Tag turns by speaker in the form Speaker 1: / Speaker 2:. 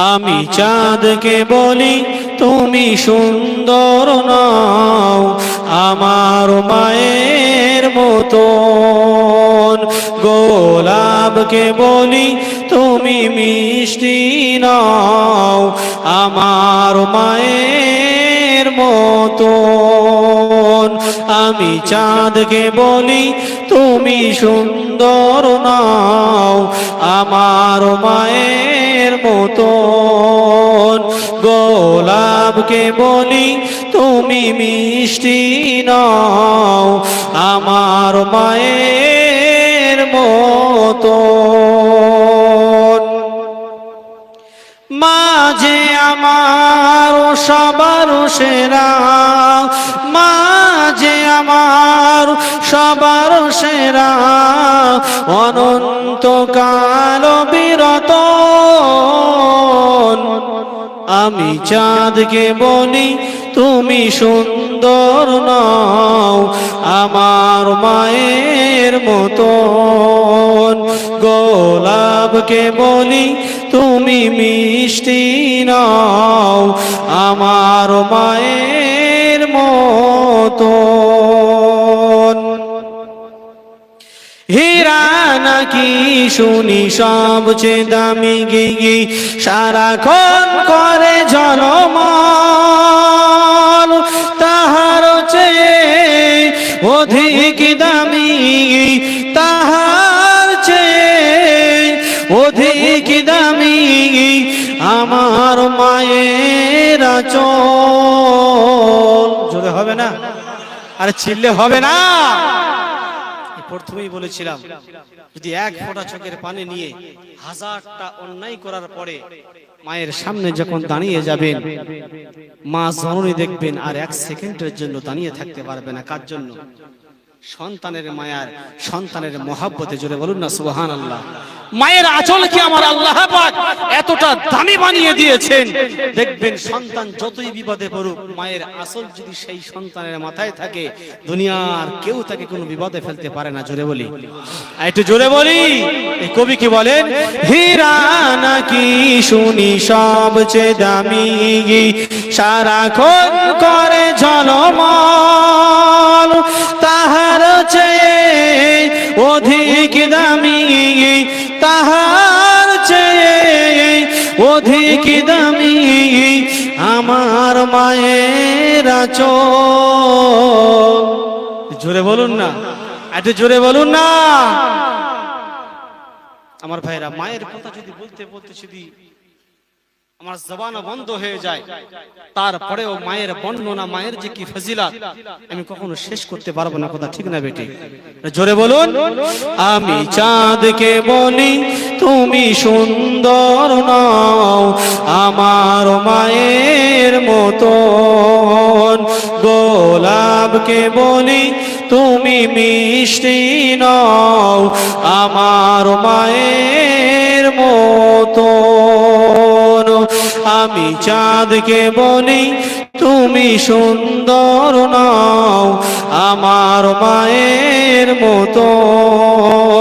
Speaker 1: আমি চাঁদকে বলি তুমি সুন্দর নাও আমার মায়ের মতন, গোলাপকে বলি তুমি মিষ্টি নাও আমার মায়ের মতন। আমি চাঁদকে বলি তুমি সুন্দর নাও আমার মায়ের মতন, গোলাপকে বলি তুমি মিষ্টি নাও আমার মায়ের মতন। মাঝে আমার সবার সেরা, মাঝে আমার সবার সেরা, অনন্তকাল বিরত। আমি চাঁদকে বলি তুমি সুন্দর নাও আমার মায়ের মতন, গোলাপকে বলি তুমি মিষ্টি নাও আমার মায়ের মতন। হীরা নাকি শুনি সবচেয়ে দামি গিগি, সারাক্ষণ করে ঝলমল, তাহার চেয়ে অধিক দামি, তাহার চেয়ে অধিক দামি আমার মায়ের আঁচল। জোরে হবে না? আরে চিল্লে হবে না? প্রথমেই বলেছিলাম যদি এক ফোঁটা চোখের পানি নিয়ে হাজারটা অন্যায় করার পরে মায়ের সামনে যখন দাঁড়িয়ে যাবেন, মা জননী দেখবেন আর এক সেকেন্ডের জন্য দাঁড়িয়ে থাকতে পারবে না। কার জন্য? সন্তানের মায়ার, সন্তানের মহাব্বতে। জোরে বলুন না সুবহানাল্লাহ। মায়ের আঁচলকে আমার আল্লাহ পাক এতটা দামি বানিয়ে দিয়েছেন, দেখবেন সন্তান যতই বিপদে পড়ুক, মায়ের আঁচল যদি সেই সন্তানের মাথায় থাকে, দুনিয়ার কেউ তাকে কোনো বিপদে ফেলতে পারে না। জোরে বলি, একটু জোরে বলি। এই কবি কি বলেন? হীরা নাকি শুনি সবচেয়ে দামি, সারাক্ষণ করে ঝলমল, তাহার চেয়ে অধিক দামি, তাহার চেয়ে অধিক দামি আমার মায়ের আঁচল। জোরে বলুন না, একটু জোরে বলুন না। আমার ভাইরা, মায়ের কথা যদি বলতে বলতে যদি আমার জবান বন্ধ হয়ে যায়, তারপরেও মায়ের বর্ণনা, মায়ের যে কি ফজিলত, আমি কখনো শেষ করতে পারবো না। কথা ঠিক না বেটি? জোরে বলুন। আমি চাঁদকে বলি তুমি সুন্দর নাও আমার মায়ের মতন, গোলাপকে বলি তুমি মিষ্টি নাও আমার মায়ের মতন। আমি চাঁদকে বলি তুমি সুন্দর নাও আমার মায়ের মতন।